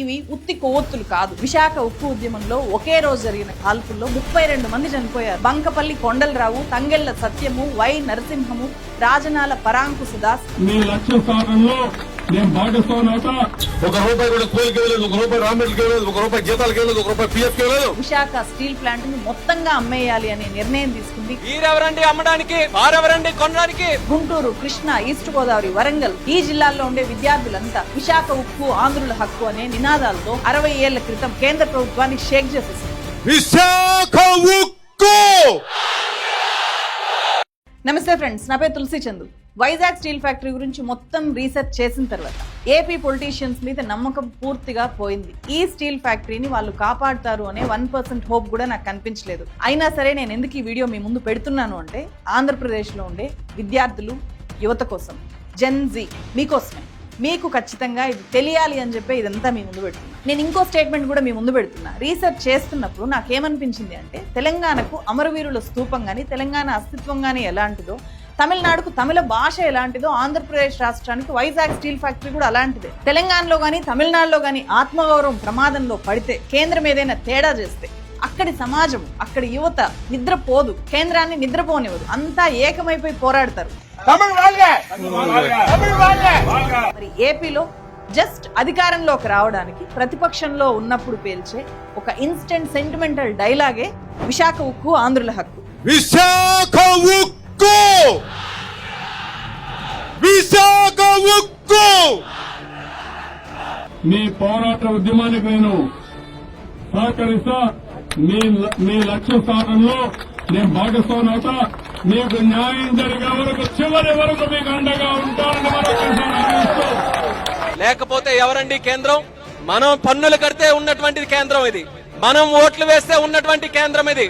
ఇవి ఉత్తి కొవ్వొత్తులు కాదు. విశాఖ ఉక్కు ఉద్యమంలో ఒకే రోజు జరిగిన కాల్పుల్లో 32 మంది చనిపోయారు. బంకపల్లి కొండలరావు, తంగెళ్ల సత్యము, వై నరసింహము, రాజనాల పరాంకుశ దాస్. మీ లక్ష్య సాధనలో నేను భాగస్వామి అవుతా. ₹1 కూడా కూలికి వెళ్ళలేదు, ₹1 రామెట్లకి వెళ్ళలేదు, ₹1 జీతాలకి వెళ్ళలేదు, ₹1 పిఎఫ్కి వెళ్ళలేదు. విశాఖ స్టీల్ ప్లాంట్ ని మొత్తంగా అమ్మేయాలి అనే నిర్ణయం తీసుకుంది. వీరెవరండి అమ్మడానికి, వారెవరండి కొనడానికి? గుంటూరు, కృష్ణా, ఈస్ట్ గోదావరి, వరంగల్ ఈ జిల్లాల్లో ఉండే విద్యార్థులంతా విశాఖ ఉక్కు ఆంధ్రుల హక్కు అనే నినాదాలతో 60 ఏళ్ల క్రితం కేంద్ర ప్రభుత్వాన్ని షేక్ చేసేసింది. విశాఖ ఉక్కు. నమస్తే ఫ్రెండ్స్, నా పేరు తులసి చందు. వైజాగ్ స్టీల్ ఫ్యాక్టరీ గురించి మొత్తం రీసెర్చ్ చేసిన తర్వాత ఏపీ పొలిటీషియన్స్ మీద నమ్మకం పూర్తిగా పోయింది. ఈ స్టీల్ ఫ్యాక్టరీని వాళ్ళు కాపాడుతారు అనే 1% హోప్ కూడా నాకు కనిపించలేదు. అయినా సరే నేను ఎందుకు ఈ వీడియో మీ ముందు పెడుతున్నాను అంటే ఆంధ్రప్రదేశ్లో ఉండే విద్యార్థులు, యువత కోసం, జెన్ జీ మీకోసమే. మీకు ఖచ్చితంగా ఇది తెలియాలి అని చెప్పి ఇదంతా మీ ముందు పెడుతున్నా. నేను ఇంకో స్టేట్మెంట్ కూడా మీ ముందు పెడుతున్నా. రీసెర్చ్ చేస్తున్నప్పుడు నాకేమనిపించింది అంటే తెలంగాణకు అమరవీరుల స్తూపం కానీ, తెలంగాణ అస్తిత్వం కానీ ఎలాంటిదో, తమిళనాడుకు తమిళ భాష ఎలాంటిదో, ఆంధ్రప్రదేశ్ రాష్ట్రానికి వైజాగ్ స్టీల్ ఫ్యాక్టరీ కూడా అలాంటిదే. తెలంగాణలో కానీ తమిళనాడులో కానీ ఆత్మగౌరవం ప్రమాదంలో పడితే, కేంద్రం ఏదైనా తేడా చేస్తే అక్కడి సమాజం, అక్కడి యువత నిద్రపోదు, కేంద్రాన్ని నిద్రపోనివ్వదు, అంతా ఏకమైపోయి పోరాడతారు. మరి ఏపీలో జస్ట్ అధికారంలోకి రావడానికి ప్రతిపక్షంలో ఉన్నప్పుడు పేల్చే ఒక ఇన్స్టెంట్ సెంటిమెంటల్ డైలాగే విశాఖ ఉక్కు ఆంధ్రుల హక్కు. విశాఖ ఉక్కు, విశాఖ ఉక్కు. మీ పోరాట ఉద్యమానికి నేను సహకరిస్తా. మీ లక్ష్య సాధనలో నేను భాగస్వామి అవుతా. మీకు న్యాయం జరిగే వరకు, చివరి వరకు మీకు అండగా ఉంటానని మరొకసారి. లేకపోతే ఎవరండి కేంద్రం? మనం పన్నులు కడితే ఉన్నటువంటి కేంద్రం ఇది, మనం ఓట్లు వేస్తే ఉన్నటువంటి కేంద్రం ఇది.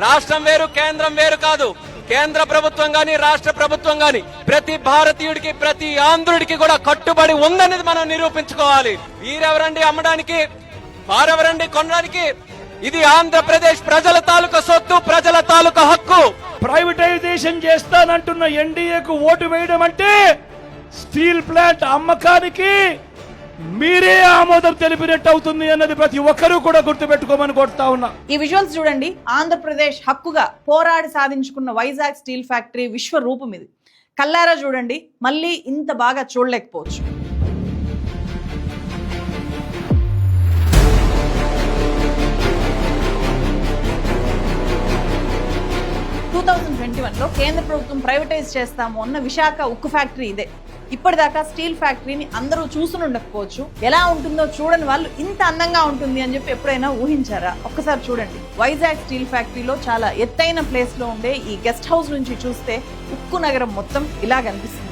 రాష్ట్రం వేరు, కేంద్రం వేరు కాదు. కేంద్ర ప్రభుత్వం గాని, రాష్ట్ర ప్రభుత్వం గాని ప్రతి భారతీయుడికి, ప్రతి ఆంధ్రుడికి కూడా కట్టుబడి ఉందనేది మనం నిరూపించుకోవాలి. వీరెవరండి అమ్మడానికి, వారెవరండి కొనడానికి? ఇది ఆంధ్రప్రదేశ్ ప్రజల తాలూకా సొత్తు, ప్రజల తాలూకా హక్కు. ప్రైవేటైజేషన్ చేస్తానంటున్న ఎన్డీఏకు ఓటు వేయడం అంటే స్టీల్ ప్లాంట్ అమ్మకానికి మీరే ఆమోదం తెలిపినట్టు అవుతుంది అన్నది ప్రతి ఒక్కరూ కూడా గుర్తుపెట్టుకోమని కోరుతా ఉన్నా. ఈ విజువల్స్ చూడండి. ఆంధ్రప్రదేశ్ హక్కుగా పోరాడి సాధించుకున్న వైజాగ్ స్టీల్ ఫ్యాక్టరీ విశ్వరూపం ఇది. కల్లారా చూడండి, మళ్ళీ ఇంత బాగా చూడలేకపోవచ్చు. లో కేంద్ర ప్రభుత్వం ప్రైవేటైజ్ చేస్తాము అన్న విశాఖ ఉక్కు ఫ్యాక్టరీ ఇదే. ఇప్పటిదాకా స్టీల్ ఫ్యాక్టరీని అందరూ చూసుని ఉండకపోవచ్చు. ఎలా ఉంటుందో చూడని వాళ్ళు ఇంత అందంగా ఉంటుంది అని చెప్పి ఎప్పుడైనా ఊహించారా? ఒక్కసారి చూడండి. వైజాగ్ స్టీల్ ఫ్యాక్టరీలో చాలా ఎత్తైన ప్లేస్ లో ఉండే ఈ గెస్ట్ హౌస్ నుంచి చూస్తే ఉక్కు నగరం మొత్తం ఇలా కనిపిస్తుంది.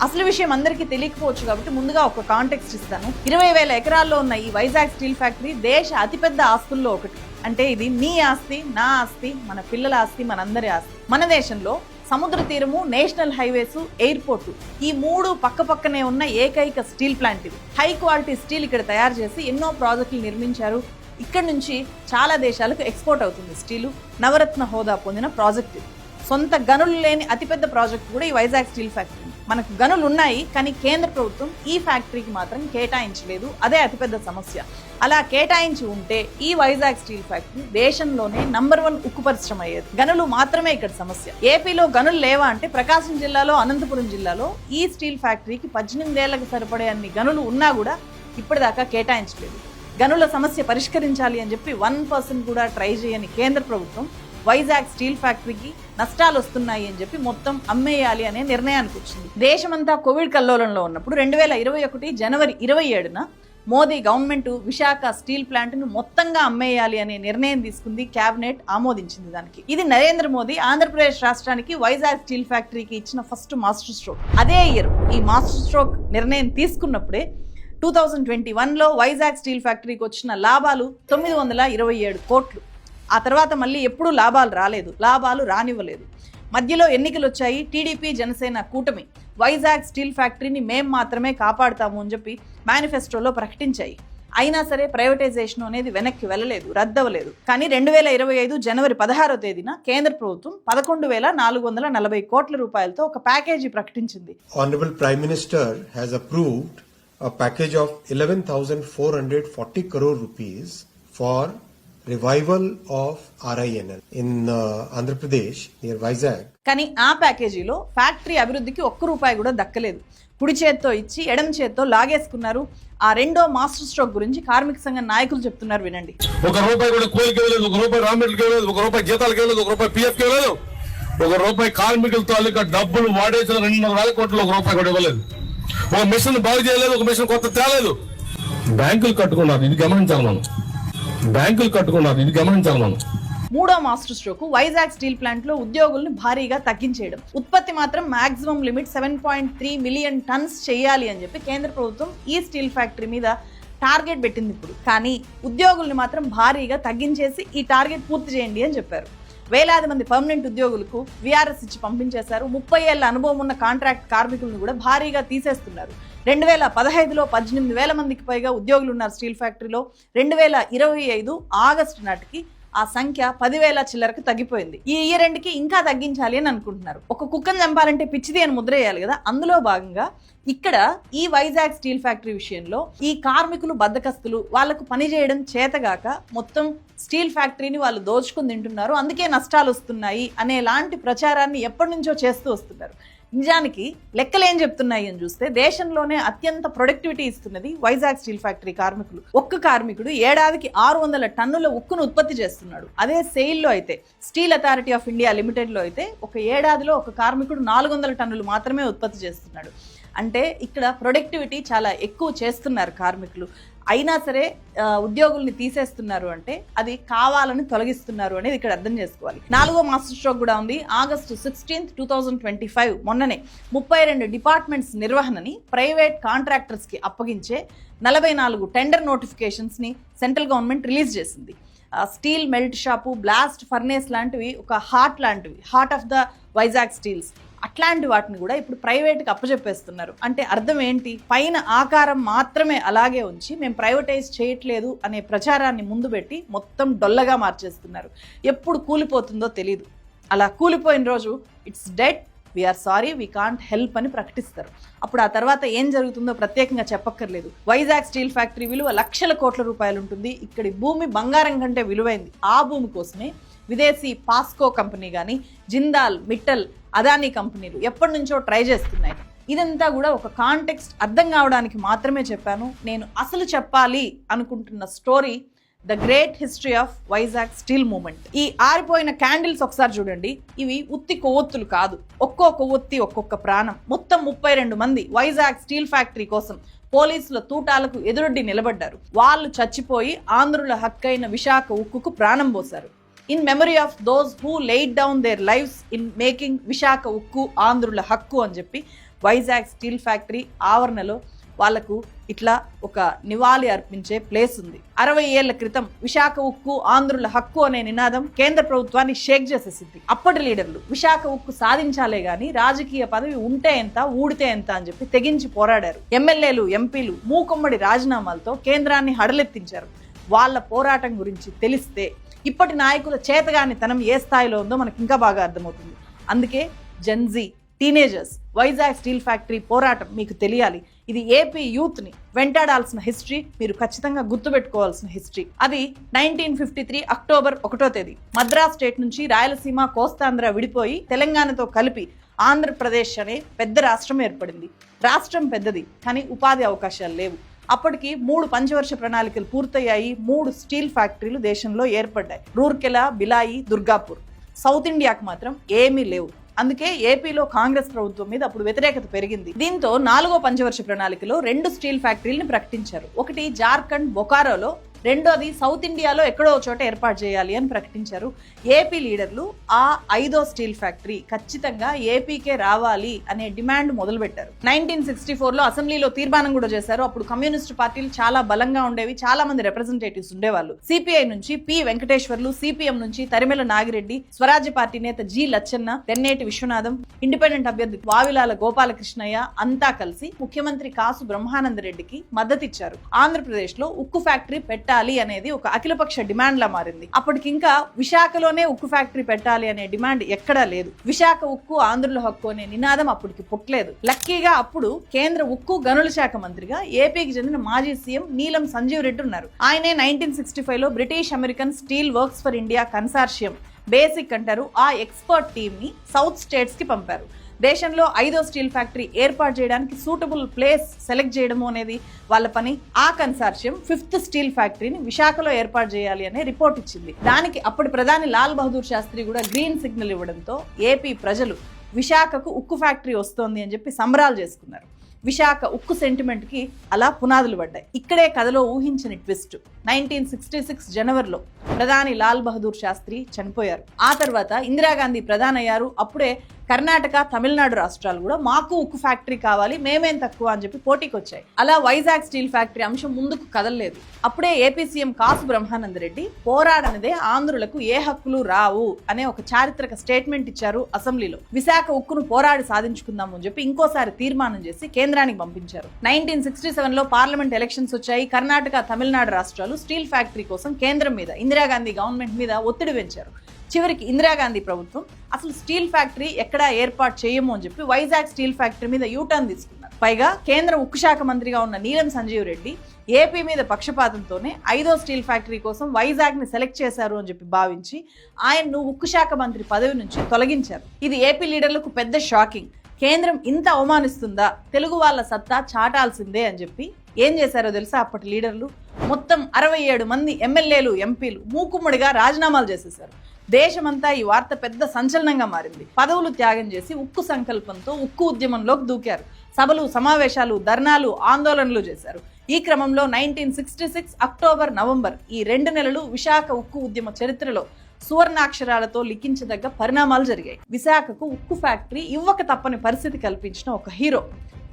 అసలు విషయం అందరికీ తెలియకపోవచ్చు కాబట్టి ముందుగా ఒక కాంటెక్స్ట్ ఇస్తాను. 20,000 ఎకరాల్లో ఉన్న ఈ వైజాగ్ స్టీల్ ఫ్యాక్టరీ దేశ అతిపెద్ద ఆస్తుల్లో ఒకటి. అంటే ఇది మీ ఆస్తి, నా ఆస్తి, మన పిల్లల ఆస్తి, మనందరి ఆస్తి. మన దేశంలో సముద్ర తీరము, నేషనల్ హైవేస్, ఎయిర్పోర్ట్ ఈ 3 పక్క పక్కనే ఉన్న ఏకైక స్టీల్ ప్లాంట్ ఇది. హై క్వాలిటీ స్టీల్ ఇక్కడ తయారు చేసి ఎన్నో ప్రాజెక్టులు నిర్మించారు. ఇక్కడ నుంచి చాలా దేశాలకు ఎక్స్పోర్ట్ అవుతుంది స్టీలు. నవరత్న హోదా పొందిన ప్రాజెక్ట్ ఇది. సొంత గనులు లేని అతిపెద్ద ప్రాజెక్ట్ కూడా ఈ వైజాగ్ స్టీల్ ఫ్యాక్టరీ. మనకు గనులు ఉన్నాయి, కానీ కేంద్ర ప్రభుత్వం ఈ ఫ్యాక్టరీకి మాత్రం కేటాయించలేదు. అదే అతిపెద్ద సమస్య. అలా కేటాయించి ఉంటే ఈ వైజాగ్ స్టీల్ ఫ్యాక్టరీ దేశంలోనే నంబర్ 1 ఉక్కు పరిశ్రమ అయ్యేది. గనులు మాత్రమే ఇక్కడ సమస్య. ఏపీలో గనులు లేవా అంటే ప్రకాశం జిల్లాలో, అనంతపురం జిల్లాలో ఈ స్టీల్ ఫ్యాక్టరీకి 18 ఏళ్లకు సరిపడే అన్ని గనులు ఉన్నా కూడా ఇప్పటిదాకా కేటాయించలేదు. గనుల సమస్య పరిష్కరించాలి అని చెప్పి 1% కూడా ట్రై చేయని కేంద్ర ప్రభుత్వం వైజాగ్ స్టీల్ ఫ్యాక్టరీకి నష్టాలు వస్తున్నాయి అని చెప్పి మొత్తం అమ్మేయాలి అనే నిర్ణయానికి వచ్చింది. దేశమంతా కోవిడ్ కల్లోలంలో ఉన్నప్పుడు 2021 జనవరి 27న Modi government Visakha steel plant ను మొత్తంగా అమ్మేయాలి అనే నిర్ణయం తీసుకుంది. కేబినెట్ ఆమోదించింది దానికి. ఇది నరేంద్ర మోదీ ఆంధ్రప్రదేశ్ రాష్ట్రానికి వైజాగ్ స్టీల్ ఫ్యాక్టరీకి ఇచ్చిన ఫస్ట్ మాస్టర్ స్ట్రోక్. అదే ఇయర్ ఈ మాస్టర్ స్ట్రోక్ నిర్ణయం తీసుకున్నప్పుడే 2021లో వైజాగ్ స్టీల్ ఫ్యాక్టరీకి వచ్చిన లాభాలు 927 కోట్లు. ఆ తర్వాత మళ్ళీ ఎప్పుడూ లాభాలు రాలేదు, లాభాలు రానివ్వలేదు. మధ్యలో ఎన్నికలు వచ్చాయి. టీడీపీ జనసేన కూటమి వైజాగ్ స్టీల్ ఫ్యాక్టరీని మేం మాత్రమే కాపాడుతాము అని చెప్పి మేనిఫెస్టోలో ప్రకటించాయి. అయినా సరే ప్రైవేటైజేషన్ అనేది వెనక్కి వెళ్ళలేదు, రద్దవలేదు. కానీ 2025 జనవరి 16వ తేదీన కేంద్ర ప్రభుత్వం 11,440 కోట్ల రూపాయలతో ఒక ప్యాకేజీ ప్రకటించింది. Honorable Prime Minister has approved a package of 11,440 crore rupees for revival of RINL in Andhra Pradesh near Vizag. కానీ ఆ ప్యాకేజీలో ఫ్యాక్టరీ అభివృద్ధికి ఒక్క రూపాయి కూడా దక్కలేదు. కుడి చేత్తో ఇచ్చి ఎడమ చేత్తో లాగేసుకున్నారు. ఆ రెండో మాస్టర్ స్ట్రోక్ గురించి కార్మిక సంఘ నాయకులు చెప్తున్నారు, వినండి. 1 రూపాయి కూడా కూలికి ఇవ్వలేదు, 1 రూపాయి రా మెటీరియల్కి ఇవ్వలేదు, 1 రూపాయి జీతాలకు ఇవ్వలేదు, 1 రూపాయి పిఎఫ్కి ఇవ్వలేదు, 1 రూపాయి కార్మికుల తాలూకా డబ్బులు వాడేసిన 200,000 కోట్లు 1 రూపాయి కూడా ఇవ్వలేదు. ఒక మిషన్ బాగు చేయలేదు, ఒక మిషన్ కొత్త తేలేదు. బ్యాంకులు కట్టుకున్నారు, ఇది గమనించాలి మనం. మూడో master stroke Vizag steel plant లో ఉద్యోగుల్ని భారీగా తగ్గించేయడం. ఉత్పత్తి మాత్రం మాక్సిమం లిమిట్ 7.3 మిలియన్ టన్స్ చేయాలి అని చెప్పి కేంద్ర ప్రభుత్వం ఈ స్టీల్ ఫ్యాక్టరీ మీద టార్గెట్ పెట్టింది ఇప్పుడు. కానీ ఉద్యోగుల్ని మాత్రం భారీగా తగ్గించేసి ఈ టార్గెట్ పూర్తి చేయండి అని చెప్పారు. వేలాది మంది పర్మనెంట్ ఉద్యోగులకు విఆర్ఎస్ ఇచ్చి పంపించేశారు. 30 ఏళ్ల అనుభవం ఉన్న కాంట్రాక్ట్ కార్మికులను కూడా భారీగా తీసేస్తున్నారు. 2015లో 18,000 మందికి పైగా ఉద్యోగులు ఉన్నారు స్టీల్ ఫ్యాక్టరీలో. 2025 ఆగస్టు నాటికి ఆ సంఖ్య 10,000 చిల్లరకు తగ్గిపోయింది. ఈ ఇయర్ ఎండ్కి ఇంకా తగ్గించాలి అని అనుకుంటున్నారు. ఒక కుక్కను చంపాలంటే పిచ్చిది అని ముద్ర వేయాలి కదా, అందులో భాగంగా ఇక్కడ ఈ వైజాగ్ స్టీల్ ఫ్యాక్టరీ విషయంలో ఈ కార్మికులు బద్దకస్తులు, వాళ్లకు పని చేయడం చేతగాక మొత్తం స్టీల్ ఫ్యాక్టరీని వాళ్ళు దోచుకుని తింటున్నారు, అందుకే నష్టాలు వస్తున్నాయి అనేలాంటి ప్రచారాన్ని ఎప్పటి నుంచో చేస్తూ వస్తున్నారు. నిజానికి లెక్కలు ఏం చెప్తున్నాయి అని చూస్తే దేశంలోనే అత్యంత ప్రొడక్టివిటీ ఇస్తున్నది వైజాగ్ స్టీల్ ఫ్యాక్టరీ కార్మికులు. ఒక్క కార్మికుడు ఏడాదికి 600 టన్నుల ఉక్కును ఉత్పత్తి చేస్తున్నాడు. అదే సెయిల్లో అయితే, స్టీల్ అథారిటీ ఆఫ్ ఇండియా లిమిటెడ్లో అయితే ఒక ఏడాదిలో ఒక కార్మికుడు 400 టన్నులు మాత్రమే ఉత్పత్తి చేస్తున్నాడు. అంటే ఇక్కడ ప్రొడక్టివిటీ చాలా ఎక్కువ చేస్తున్నారు కార్మికులు. అయినా సరే ఉద్యోగుల్ని తీసేస్తున్నారు అంటే అది కావాలని తొలగిస్తున్నారు అనేది ఇక్కడ అర్థం చేసుకోవాలి. 4వ మాస్టర్ స్ట్రోక్ కూడా ఉంది. ఆగస్టు 16, 2025 మొన్ననే 32 డిపార్ట్మెంట్స్ నిర్వహణని ప్రైవేట్ కాంట్రాక్టర్స్కి అప్పగించే 44 టెండర్ నోటిఫికేషన్స్ని సెంట్రల్ గవర్నమెంట్ రిలీజ్ చేసింది. Steel melt shop, blast furnace లాంటివి ఒక heart of the Vizag steels, అట్లాంటి వాటిని కూడా ఇప్పుడు ప్రైవేట్కి అప్పచెప్పేస్తున్నారు. అంటే అర్థం ఏంటి? పైన ఆకారం మాత్రమే అలాగే ఉంచి మేము ప్రైవేటైజ్ చేయట్లేదు అనే ప్రచారాన్ని ముందు పెట్టి మొత్తం డొల్లగా మార్చేస్తున్నారు. ఎప్పుడు కూలిపోతుందో తెలీదు. అలా కూలిపోయిన రోజు it's dead, we are sorry, we can't help అని ప్రకటిస్తారు. అప్పుడు ఆ తర్వాత ఏం జరుగుతుందో ప్రత్యేకంగా చెప్పక్కర్లేదు. వైజాగ్ స్టీల్ ఫ్యాక్టరీ విలువ లక్షల కోట్ల రూపాయలు ఉంటుంది. ఇక్కడి భూమి బంగారం కంటే విలువైంది. ఆ భూమి కోసమే విదేశీ పాస్కో కంపెనీ కానీ, జిందాల్, మిట్టల్, అదానీ కంపెనీలు ఎప్పటి నుంచో ట్రై చేస్తున్నాయి. ఇదంతా కూడా ఒక కాంటెక్స్ట్ అర్థం కావడానికి మాత్రమే చెప్పాను. నేను అసలు చెప్పాలి అనుకుంటున్న story the great history of Vizag steel movement. ఈ ఆరిపోయిన క్యాండిల్స్ ఒకసారి చూడండి. ఇవి ఉత్తి కొవ్వొత్తులు కాదు, ఒక్కో కొవ్వొత్తి ఒక్కొక్క ప్రాణం. మొత్తం 32 మంది వైజాగ్ స్టీల్ ఫ్యాక్టరీ కోసం పోలీసుల తూటాలకు ఎదురొడ్డి నిలబడ్డారు. వాళ్ళు చచ్చిపోయి ఆంధ్రుల హక్కైన విశాఖ ఉక్కుకు ప్రాణం పోశారు. In memory of those who laid down there lifes in making Visakha ఉక్కు ఆంధ్రుల హక్కు అని చెప్పి వైజాగ్ స్టీల్ ఫ్యాక్టరీ ఆవరణలో వాళ్లకు ఇట్లా ఒక నివాళి అర్పించే ప్లేస్ ఉంది. 60 ఏళ్ల క్రితం విశాఖ ఉక్కు ఆంధ్రుల హక్కు అనే నినాదం కేంద్ర ప్రభుత్వాన్ని షేక్ చేసేసింది. అప్పటి లీడర్లు విశాఖ ఉక్కు సాధించాలే గాని రాజకీయ పదవి ఉంటే ఎంత, ఊడితే ఎంత అని చెప్పి తెగించి పోరాడారు. ఎమ్మెల్యేలు, ఎంపీలు మూకుమ్మడి రాజీనామాలతో కేంద్రాన్ని హడలెత్తించారు. వాళ్ళ పోరాటం గురించి తెలిస్తే ఇప్పటి నాయకుల చేతగానితనం ఏ స్థాయిలో ఉందో మనకి ఇంకా బాగా అర్థమవుతుంది. అందుకే Gen Z, teenagers, Vizag steel factory పోరాటం మీకు తెలియాలి. ఇది ఏపీ యూత్ని వెంటాడాల్సిన హిస్టరీ, మీరు ఖచ్చితంగా గుర్తుపెట్టుకోవాల్సిన హిస్టరీ. అది 1953 అక్టోబర్ 1వ తేదీ మద్రాస్ స్టేట్ నుంచి రాయలసీమ, కోస్తాంధ్ర విడిపోయి తెలంగాణతో కలిపి ఆంధ్రప్రదేశ్ అనే పెద్ద రాష్ట్రం ఏర్పడింది. రాష్ట్రం పెద్దది, కానీ ఉపాధి అవకాశాలు లేవు. అప్పటికి 3 పంచవర్ష ప్రణాళికలు పూర్తయ్యాయి. 3 స్టీల్ ఫ్యాక్టరీలు దేశంలో ఏర్పడ్డాయి. రూర్కెలా, బిలాయి, దుర్గాపూర్. సౌత్ ఇండియాకు మాత్రం ఏమీ లేవు. అందుకే ఏపీలో కాంగ్రెస్ ప్రభుత్వం మీద అప్పుడు వ్యతిరేకత పెరిగింది. దీంతో 4వ పంచవర్ష ప్రణాళికలో 2 స్టీల్ ఫ్యాక్టరీలను ప్రకటించారు. ఒకటి జార్ఖండ్ బొకారోలో రెండోది సౌత్ ఇండియాలో ఎక్కడో చోట ఏర్పాటు చేయాలి అని ప్రకటించారు ఏపీ లీడర్లు. ఆ 5వ స్టీల్ ఫ్యాక్టరీ ఖచ్చితంగా ఏపీకే రావాలి అనే డిమాండ్ మొదలుపెట్టారు. 1964లో అసెంబ్లీలో తీర్మానం కూడా చేశారు. అప్పుడు కమ్యూనిస్టు పార్టీలు చాలా బలంగా ఉండేవి, చాలా మంది రిప్రజెంటేటివ్స్ ఉండేవాళ్ళు. సిపిఐ నుంచి పి వెంకటేశ్వర్లు, సిపిఎం నుంచి తరిమెల నాగిరెడ్డి, స్వరాజ్య పార్టీ నేత జి లచ్చన్న, తెన్నేటి విశ్వనాథం, ఇండిపెండెంట్ అభ్యర్థి వావిలాల గోపాలకృష్ణయ్య అంతా కలిసి ముఖ్యమంత్రి కాసు బ్రహ్మానంద రెడ్డికి మద్దతిచ్చారు. ఆంధ్రప్రదేశ్ లో ఉక్కు ఫ్యాక్టరీ పెట్టాలి అనేది ఒక అఖిలపక్ష డిమాండ్ లా మారింది. అప్పటికింకా విశాఖలోనే ఉక్కు ఫ్యాక్టరీ పెట్టాలి అనే డిమాండ్ ఎక్కడా లేదు. విశాఖ ఉక్కు ఆంధ్రుల హక్కు అనే నినాదం అప్పటికి పుట్టలేదు. లక్కీగా అప్పుడు కేంద్ర ఉక్కు గనుల శాఖ మంత్రిగా ఏపీకి చెందిన మాజీ సీఎం నీలం సంజీవ్ రెడ్డి ఉన్నారు. ఆయనే 1965లో British American steel works for India consortium basic అంటారు ఆ ఎక్స్పర్ట్ టీమ్ ని సౌత్ స్టేట్స్ కి పంపారు. దేశంలో 5వ స్టీల్ ఫ్యాక్టరీ ఏర్పాటు చేయడానికి సూటబుల్ ప్లేస్ సెలెక్ట్ చేయడము అనేది వాళ్ళ పని. ఆ కన్సార్షియం 5th స్టీల్ ఫ్యాక్టరీని విశాఖలో ఏర్పాటు చేయాలి అనే రిపోర్ట్ ఇచ్చింది. దానికి అప్పటి ప్రధాని లాల్ బహదూర్ శాస్త్రి కూడా గ్రీన్ సిగ్నల్ ఇవ్వడంతో ఏపీ ప్రజలు విశాఖకు ఉక్కు ఫ్యాక్టరీ వస్తోంది అని చెప్పి సంబరాలు చేసుకున్నారు. విశాఖ ఉక్కు సెంటిమెంట్ కి అలా పునాదులు పడ్డాయి. ఇక్కడే కథలో ఊహించని ట్విస్ట్. 1966 జనవరిలో ప్రధాని లాల్ బహదూర్ శాస్త్రి చనిపోయారు. ఆ తర్వాత ఇందిరాగాంధీ ప్రధాని అయ్యారు. అప్పుడే కర్ణాటక, తమిళనాడు రాష్ట్రాలు కూడా మాకు ఉక్కు ఫ్యాక్టరీ కావాలి, మేమేం తక్కువ అని చెప్పి పోటీకి వచ్చాయి. అలా వైజాగ్ స్టీల్ ఫ్యాక్టరీ అంశం ముందుకు కదలలేదు. అప్పుడే ఏపీ సీఎం కాసు బ్రహ్మానంద రెడ్డి పోరాడనిదే ఆంధ్రులకు ఏ హక్కులు రావు అనే ఒక చారిత్రక స్టేట్మెంట్ ఇచ్చారు అసెంబ్లీలో. విశాఖ ఉక్కును పోరాడి సాధించుకుందాము అని చెప్పి ఇంకోసారి తీర్మానం చేసి కేంద్రానికి పంపించారు. 1967లో పార్లమెంట్ ఎలక్షన్స్ వచ్చాయి. కర్ణాటక, తమిళనాడు రాష్ట్రాలు స్టీల్ ఫ్యాక్టరీ కోసం కేంద్రం మీద, ఇందిరాగాంధీ గవర్నమెంట్ మీద ఒత్తిడి పెంచారు. చివరికి ఇందిరాగాంధీ ప్రభుత్వం అసలు స్టీల్ ఫ్యాక్టరీ ఎక్కడా ఏర్పాటు చేయము అని చెప్పి వైజాగ్ స్టీల్ ఫ్యాక్టరీ మీద యూటర్న్ తీసుకున్నారు. పైగా కేంద్ర ఉక్కు శాఖ మంత్రిగా ఉన్న నీలం సంజీవ్ రెడ్డి ఏపీ మీద పక్షపాతంతోనే 5వ స్టీల్ ఫ్యాక్టరీ కోసం వైజాగ్ ని సెలెక్ట్ చేశారు అని చెప్పి భావించి ఆయన్ను ఉక్కు శాఖ మంత్రి పదవి నుంచి తొలగించారు. ఇది ఏపీ లీడర్లకు పెద్ద షాకింగ్. కేంద్రం ఇంత అవమానిస్తుందా, తెలుగు వాళ్ళ సత్తా చాటాల్సిందే అని చెప్పి ఏం చేశారో తెలుసా అప్పటి లీడర్లు? మొత్తం 67 మంది ఎమ్మెల్యేలు, ఎంపీలు మూకుమ్మడిగా రాజీనామాలు చేసేశారు. దేశమంతా ఈ వార్త పెద్ద సంచలనంగా మారింది. పదవులు త్యాగం చేసి ఉక్కు సంకల్పంతో ఉక్కు ఉద్యమంలోకి దూకారు. సభలు, సమావేశాలు, ధర్నాలు, ఆందోళనలు చేశారు. ఈ క్రమంలో 1966 అక్టోబర్, నవంబర్ ఈ 2 నెలలు విశాఖ ఉక్కు ఉద్యమ చరిత్రలో సువర్ణాక్షరాలతో లిఖించదగ్గ పరిణామాలు జరిగాయి. విశాఖకు ఉక్కు ఫ్యాక్టరీ ఇవ్వక తప్పని పరిస్థితి కల్పించిన ఒక హీరో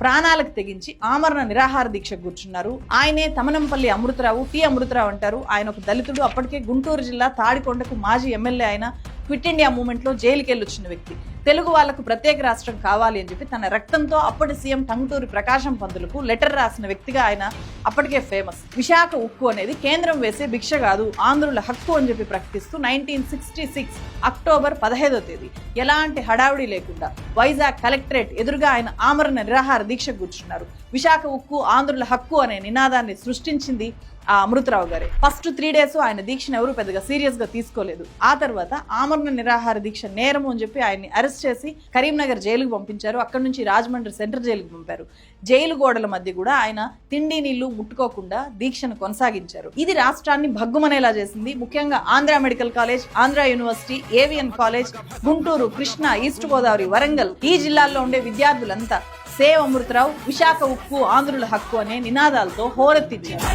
ప్రాణాలకు తెగించి ఆమరణ నిరాహార దీక్ష కూర్చున్నారు. ఆయనే తమనంపల్లి అమృతరావు, టి అమృతరావు అంటారు. ఆయన ఒక దళితుడు. అప్పటికే గుంటూరు జిల్లా తాడికొండకు మాజీ ఎమ్మెల్యే. ఆయన క్విట్ ఇండియా మూవ్మెంట్ లో జైలుకి వెళ్ళొచ్చిన వ్యక్తి. తెలుగు వాళ్లకు ప్రత్యేక రాష్ట్రం కావాలి అని చెప్పి తన రక్తంతో అప్పటి సీఎం టంగుటూరి ప్రకాశం పంతులకు లెటర్ రాసిన వ్యక్తిగా ఆయన అప్పటికే ఫేమస్. విశాఖ ఉక్కు అనేది కేంద్రం వేసే భిక్ష కాదు, ఆంధ్రుల హక్కు అని చెప్పి ప్రకటిస్తూ 1966 అక్టోబర్ 15వ తేదీ ఎలాంటి హడావిడి లేకుండా వైజాగ్ కలెక్టరేట్ ఎదురుగా ఆయన ఆమరణ నిరాహార దీక్ష కూర్చున్నారు. విశాఖ ఉక్కు ఆంధ్రుల హక్కు అనే నినాదాన్ని సృష్టించింది ఆ అమృతరావు గారే. ఫస్ట్ 3 days ఆయన దీక్షను ఎవరు పెద్దగా సీరియస్ గా తీసుకోలేదు. ఆ తర్వాత ఆమరణ నిరాహార దీక్ష నేరము అని చెప్పి ఆయన్ని అరెస్ట్ చేసి కరీంనగర్ జైలుకు పంపించారు. అక్కడి నుంచి రాజమండ్రి సెంట్రల్ జైలుకు పంపారు. జైలు గోడల మధ్య కూడా ఆయన తిండి నీళ్లు ముట్టుకోకుండా దీక్షను కొనసాగించారు. ఇది రాష్ట్రాన్ని భగ్గుమనేలా చేసింది. ముఖ్యంగా Andhra medical college, Andhra university, AVN college, Guntur, Krishna, east Godavari, Warangal ఈ జిల్లాల్లో ఉండే విద్యార్థులంతా సేవ్ అమృతరావు, విశాఖ ఉక్కు ఆంధ్రుల హక్కు అనే నినాదాలతో హోరెత్తించారు.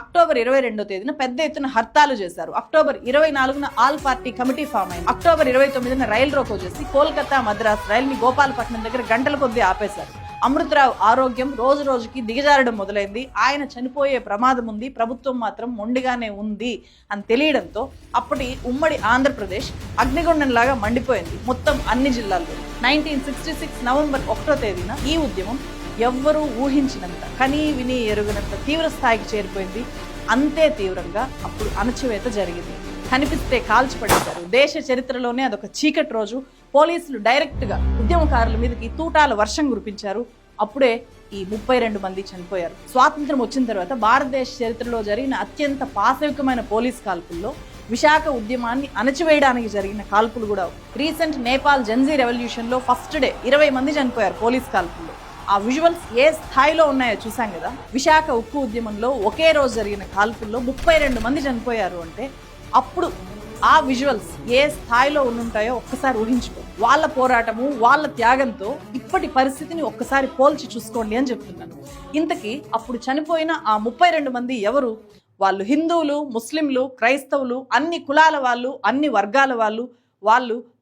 అక్టోబర్ 22వ తేదీన పెద్ద ఎత్తున హర్తాలు చేశారు. అక్టోబర్ 24న ఆల్ పార్టీ కమిటీ ఫామ్ అయింది. అక్టోబర్ 29న రైలు రోకో చేసి కోల్కతా, మద్రాస్ రైల్ని గోపాలపట్నం దగ్గర గంటల కొద్దీ ఆపేశారు. అమృతరావు ఆరోగ్యం రోజు రోజుకి దిగజారడం మొదలైంది. ఆయన చనిపోయే ప్రమాదం ఉంది, ప్రభుత్వం మాత్రం మొండిగానే ఉంది అని తెలియడంతో అప్పటి ఉమ్మడి ఆంధ్రప్రదేశ్ అగ్నిగుండంలాగా మండిపోయింది మొత్తం అన్ని జిల్లాల్లో. 1966 నవంబర్ 1వ తేదీన ఈ ఉద్యమం ఎవ్వరూ ఊహించినంత, కనీ విని ఎరుగనంత తీవ్ర స్థాయికి చేరిపోయింది. అంతే తీవ్రంగా అప్పుడు అణచివేత జరిగింది. కనిపిస్తే కాల్చిపడేశారు. దేశ చరిత్రలోనే అదొక చీకటి రోజు. పోలీసులు డైరెక్ట్ గా ఉద్యమకారుల మీదకి తూటాల వర్షం కురిపించారు. అప్పుడే ఈ 32 మంది చనిపోయారు. స్వాతంత్రం వచ్చిన తర్వాత భారతదేశ చరిత్రలో జరిగిన అత్యంత పాశవికమైన పోలీస్ కాల్పుల్లో విశాఖ ఉద్యమాన్ని అణచివేయడానికి జరిగిన కాల్పులు కూడా. రీసెంట్ నేపాల్ జెన్జీ రెవల్యూషన్ లో ఫస్ట్ డే 20 మంది చనిపోయారు పోలీస్ కాల్పుల్లో. ఆ విజువల్స్ ఏ స్థాయిలో ఉన్నాయో చూసాం కదా. విశాఖ ఉక్కు ఉద్యమంలో ఒకే రోజు జరిగిన కాల్పుల్లో 32 మంది చనిపోయారు అంటే అప్పుడు ఆ విజువల్స్ ఏ స్థాయిలో ఉండుంటాయో ఒక్కసారి ఊహించుకో. వాళ్ళ పోరాటము, వాళ్ళ త్యాగంతో ఇప్పటి పరిస్థితిని ఒక్కసారి పోల్చి చూసుకోండి అని చెప్తున్నాను. ఇంతకీ అప్పుడు చనిపోయిన ఆ 32 మంది ఎవరు? వాళ్ళు హిందువులు, ముస్లింలు, క్రైస్తవులు, అన్ని కులాల వాళ్ళు, అన్ని వర్గాల వాళ్ళు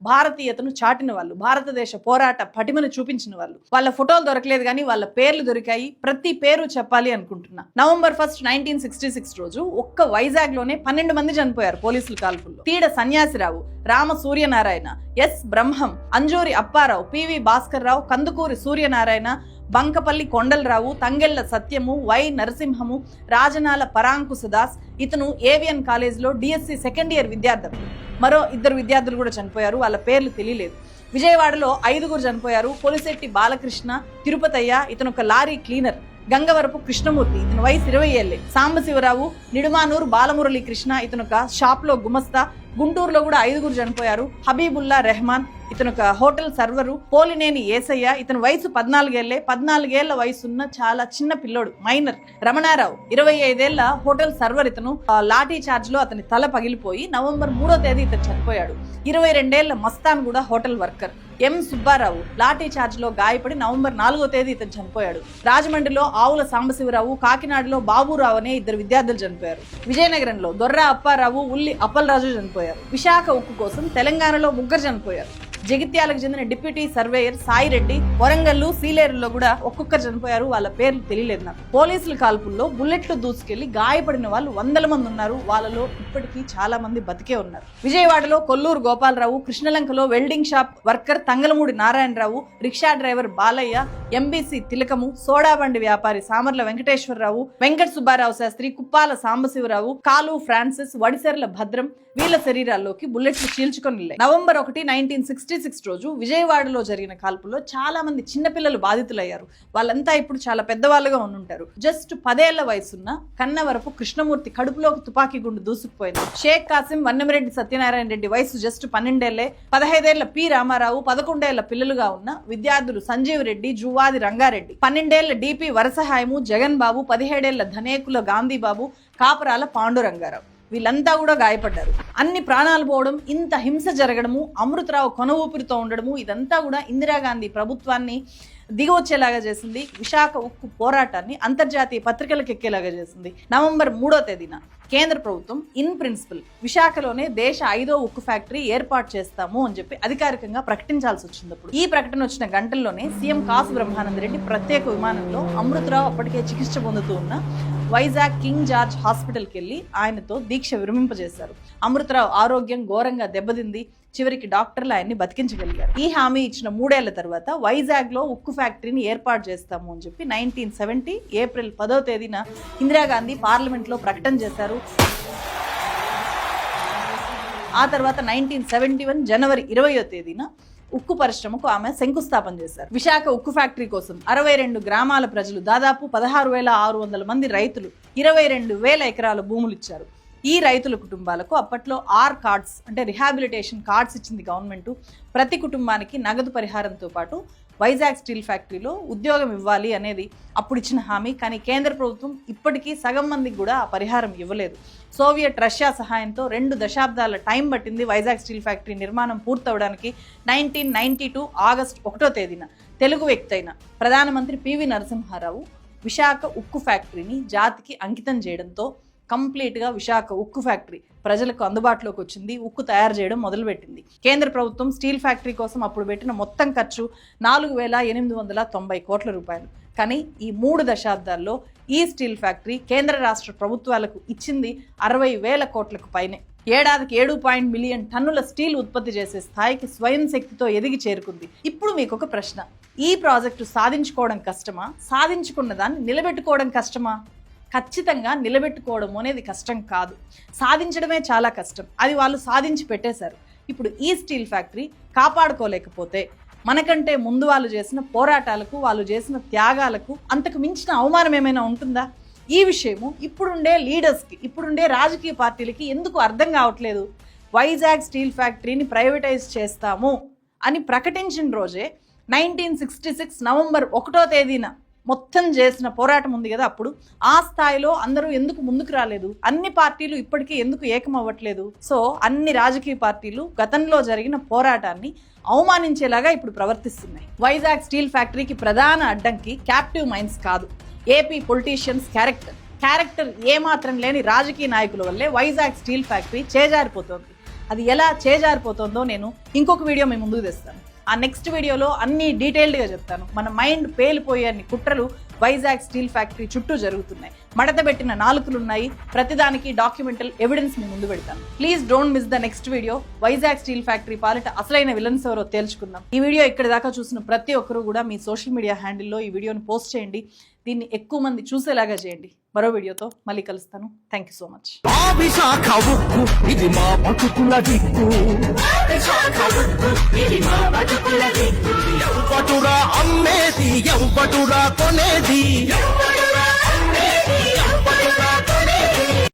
భారతీయతను చాటిన వాళ్ళు, భారతదేశ పోరాట పటిమను చూపించిన వాళ్ళు. వాళ్ళ ఫోటోలు దొరకలేదు కానీ వాళ్ళ పేర్లు దొరికాయి. ప్రతి పేరు చెప్పాలి అనుకుంటున్నా. November 1, 1966 రోజు ఒక్క వైజాగ్ లోనే 12 మంది చనిపోయారు పోలీసుల కాల్పుల్లో. తీడ సన్యాసిరావు, రామ సూర్యనారాయణ, ఎస్ బ్రహ్మం, అంజూరి అప్పారావు, పివి భాస్కర్ రావు, కందుకూరి సూర్యనారాయణ, బంకపల్లి కొండలరావు, తంగెళ్ల సత్యము, వై నరసింహము, రాజనాల పరాంకుశదాస్. ఇతను ఏవిఎన్ కాలేజ్లో డిఎస్సి సెకండ్ ఇయర్ విద్యార్థి. మరో 2 విద్యార్థులు కూడా చనిపోయారు, వాళ్ళ పేర్లు తెలియలేదు. విజయవాడలో 5 చనిపోయారు. పొలిశెట్టి బాలకృష్ణ, తిరుపతయ్య, ఇతను ఒక లారీ క్లీనర్. గంగవరపు కృష్ణమూర్తి, ఇతను వయసు 20 ఏళ్లే. సాంబశివరావు, నిడుమానూరు బాలమురళీ కృష్ణ, ఇతను ఒక షాప్ లో గుమస్తా. గుంటూరులో కూడా 5 చనిపోయారు. హబీబుల్లా రెహమాన్, ఇతను ఒక హోటల్ సర్వరు. పోలినేని ఏసయ్య, ఇతను వయసు 14 ఏళ్లే. 14 ఏళ్ల వయసున్న చాలా చిన్న పిల్లోడు, మైనర్. రమణారావు 25 ఏళ్ల హోటల్ సర్వర్. ఇతను లాఠీ చార్జ్ లో అతని తల పగిలిపోయి November 3 ఇతను చనిపోయాడు. 22 ఏళ్ల మస్తాన్ కూడా హోటల్ వర్కర్. ఎం సుబ్బారావు లాఠీ చార్జ్ లో గాయపడి November 4 ఇతను చనిపోయాడు. రాజమండ్రిలో ఆవుల సాంబశివరావు, కాకినాడలో బాబురావు అనే 2 విద్యార్థులు చనిపోయారు. విజయనగరంలో దొర్రా అప్పారావు, ఉల్లి అప్పలరాజు చనిపోయారు. విశాఖ ఉక్కు కోసం తెలంగాణలో 3 చనిపోయారు. జగిత్యాలకు చెందిన డిప్యూటీ సర్వేయర్ సాయిరెడ్డి, వరంగల్లు, సీలేరులో కూడా ఒక్కొక్కరు చనిపోయారు, వాళ్ళ పేర్లు తెలియలేదు నాకు. పోలీసుల కాల్పుల్లో బుల్లెట్లు దూసుకెళ్లి గాయపడిన వాళ్ళు 100 మంది ఉన్నారు. వాళ్ళలో ఇప్పటికీ చాలా మంది బతికే ఉన్నారు. విజయవాడలో కొల్లూరు గోపాలరావు, కృష్ణలంకలో welding shop worker Thangalamudi Narayanarao, rickshaw driver Balayya, MBC తిలకము, సోడా బండి వ్యాపారి సామర్ల వెంకటేశ్వరరావు, వెంకట సుబ్బారావు శాస్త్రి, కుప్పాల సాంబశివరావు, కాలు ఫ్రాన్సిస్, వడిసెర్ల భద్రం, వీళ్ళ శరీరాల్లోకి బుల్లెట్లు చీల్చుకొని వెళ్ళాయి. November 1, 1966 రోజు విజయవాడలో జరిగిన కాల్పుల్లో చాలా మంది చిన్నపిల్లలు బాధితులయ్యారు. వాళ్ళంతా ఇప్పుడు చాలా పెద్దవాళ్ళుగా ఉండుంటారు. జస్ట్ 10 ఏళ్ల వయసున్న కన్నవరపు కృష్ణమూర్తి కడుపులోకి తుపాకీ గుండు దూసుకుపోయింది. షేక్ కాసిం, వన్నమిరెడ్డి సత్యనారాయణ రెడ్డి వయసు జస్ట్ 12 ఏళ్లే. 15 ఏళ్ల పి రామారావు, 11 ఏళ్ల పిల్లలుగా ఉన్న విద్యార్థులు సంజీవ్ రెడ్డి, జువ్వాది రంగారెడ్డి, 12 ఏళ్ల డిపి వరసహాయము, జగన్ బాబు, 17 ఏళ్ల ధనేకుల గాంధీబాబు, కాపరాల పాండురంగారావు. వీళ్ళంతా కూడా గాయపడ్డారు. అన్ని ప్రాణాలు పోవడం, ఇంత హింస జరగడము, అమృతరావు కొన ఊపిరితో ఉండడము, ఇదంతా కూడా ఇందిరాగాంధీ ప్రభుత్వాన్ని దిగవచ్చేలాగా చేసింది. విశాఖ ఉక్కు పోరాటాన్ని అంతర్జాతీయ పత్రికలకు ఎక్కేలాగా చేసింది. November 3 కేంద్ర ప్రభుత్వం ఇన్ ప్రిన్సిపల్ విశాఖలోనే దేశ 5వ ఉక్కు ఫ్యాక్టరీ ఏర్పాటు చేస్తాము అని చెప్పి అధికారికంగా ప్రకటించాల్సి వచ్చింది. అప్పుడు ఈ ప్రకటన వచ్చిన గంటల్లోనే సీఎం కాసు బ్రహ్మానంద రెడ్డి ప్రత్యేక విమానంలో అమృతరావు అప్పటికే చికిత్స పొందుతూ ఉన్న వైజాగ్ కింగ్ జార్జ్ హాస్పిటల్కి వెళ్ళి ఆయనతో దీక్ష విరమింపజేశారు. అమృతరావు ఆరోగ్యం ఘోరంగా దెబ్బతింది. చివరికి డాక్టర్లు ఆయన్ని బతికించగలిగారు. ఈ హామీ ఇచ్చిన 3 ఏళ్ల తర్వాత వైజాగ్ లో ఉక్కు ఫ్యాక్టరీని ఏర్పాటు చేస్తాము అని చెప్పి 1970 ఏప్రిల్ 10 ఇందిరాగాంధీ పార్లమెంట్ లో ప్రకటన చేశారు. ఆ తర్వాత 1971 జనవరి 20 ఉక్కు పరిశ్రమకు ఆమె శంకుస్థాపన చేశారు. విశాఖ ఉక్కు ఫ్యాక్టరీ కోసం 62 గ్రామాల ప్రజలు, దాదాపు 16,600 మంది రైతులు 22,000 ఎకరాల భూములు ఇచ్చారు. ఈ రైతుల కుటుంబాలకు అప్పట్లో కార్డ్స్ అంటే రిహాబిలిటేషన్ కార్డ్స్ ఇచ్చింది గవర్నమెంట్. ప్రతి కుటుంబానికి నగదు పరిహారంతో పాటు వైజాగ్ స్టీల్ ఫ్యాక్టరీలో ఉద్యోగం ఇవ్వాలి అనేది అప్పుడు ఇచ్చిన హామీ. కానీ కేంద్ర ప్రభుత్వం ఇప్పటికీ సగం మందికి కూడా ఆ పరిహారం ఇవ్వలేదు. సోవియట్ రష్యా సహాయంతో 2 దశాబ్దాల టైం పట్టింది వైజాగ్ స్టీల్ ఫ్యాక్టరీ నిర్మాణం పూర్తవడానికి. 1992 ఆగస్టు 1 తెలుగు వ్యక్తి అయిన ప్రధానమంత్రి పివి నరసింహారావు విశాఖ ఉక్కు ఫ్యాక్టరీని జాతికి అంకితం చేయడంతో కంప్లీట్గా విశాఖ ఉక్కు ఫ్యాక్టరీ ప్రజలకు అందుబాటులోకి వచ్చింది. ఉక్కు తయారు చేయడం మొదలుపెట్టింది. కేంద్ర ప్రభుత్వం స్టీల్ ఫ్యాక్టరీ కోసం అప్పుడు పెట్టిన మొత్తం ఖర్చు 4,890 కోట్ల రూపాయలు. కానీ ఈ 3 దశాబ్దాల్లో ఈ స్టీల్ ఫ్యాక్టరీ కేంద్ర రాష్ట్ర ప్రభుత్వాలకు ఇచ్చింది 60,000 కోట్లకు పైనే. ఏడాదికి 7 మిలియన్ టన్నుల స్టీల్ ఉత్పత్తి చేసే స్థాయికి స్వయం శక్తితో ఎదిగి చేరుకుంది. ఇప్పుడు మీకు ఒక ప్రశ్న, ఈ ప్రాజెక్టు సాధించుకోవడం కష్టమా, సాధించుకున్న దాన్ని నిలబెట్టుకోవడం కష్టమా? ఖచ్చితంగా నిలబెట్టుకోవడం అనేది కష్టం కాదు, సాధించడమే చాలా కష్టం. అది వాళ్ళు సాధించి పెట్టేశారు. ఇప్పుడు ఈ స్టీల్ ఫ్యాక్టరీ కాపాడుకోలేకపోతే మనకంటే ముందు వాళ్ళు చేసిన పోరాటాలకు, వాళ్ళు చేసిన త్యాగాలకు అంతకు మించిన అవమానం ఏమైనా ఉంటుందా? ఈ విషయము ఇప్పుడుండే లీడర్స్కి, ఇప్పుడుండే రాజకీయ పార్టీలకి ఎందుకు అర్థం కావట్లేదు? వైజాగ్ స్టీల్ ఫ్యాక్టరీని ప్రైవేటైజ్ చేస్తాము అని ప్రకటించిన రోజే 1966 November 1 మొత్తం చేసిన పోరాటం ఉంది కదా అప్పుడు, ఆ స్థాయిలో అందరూ ఎందుకు ముందుకు రాలేదు? అన్ని పార్టీలు ఇప్పటికీ ఎందుకు ఏకం అవ్వట్లేదు? సో అన్ని రాజకీయ పార్టీలు గతంలో జరిగిన పోరాటాన్ని అవమానించేలాగా ఇప్పుడు ప్రవర్తిస్తున్నాయి. వైజాగ్ స్టీల్ ఫ్యాక్టరీకి ప్రధాన అడ్డంకి క్యాప్టివ్ మైండ్స్ కాదు, ఏపీ పొలిటీషియన్స్ క్యారెక్టర్ ఏమాత్రం లేని రాజకీయ నాయకుల వల్లే వైజాగ్ స్టీల్ ఫ్యాక్టరీ చేజారిపోతుంది. అది ఎలా చేజారిపోతుందో నేను ఇంకొక వీడియో మీ ముందుకు తెస్తాను. ఆ నెక్స్ట్ వీడియోలో అన్ని డీటెయిల్డ్గా చెప్తాను. మన మైండ్ పేలిపోయే అన్ని కుట్రలు వైజాగ్ స్టీల్ ఫ్యాక్టరీ చుట్టూ జరుగుతున్నాయి. మడతబెట్టిన నాలుకలు ఉన్నాయి. ప్రతిదానికి డాక్యుమెంటల్ ఎవిడెన్స్ మీ ముందు పెడతాను. Please don't miss the next video. Vizag steel factory పాలిట అసలైన విలన్స్ ఎవరో తేల్చుకుందాం. ఈ వీడియో ఇక్కడి దాకా చూసిన ప్రతి ఒక్కరూ కూడా మీ సోషల్ మీడియా హ్యాండిల్లో ఈ వీడియోని పోస్ట్ చేయండి. దీన్ని ఎక్కువ మంది చూసేలాగా చేయండి. మరో వీడియోతో మళ్ళీ కలుస్తాను. Thank you so much. ఇది మా బతుకుల దిక్కు, ఎవ్వడురా అమ్మేది, ఎవ్వడురా కొనేది.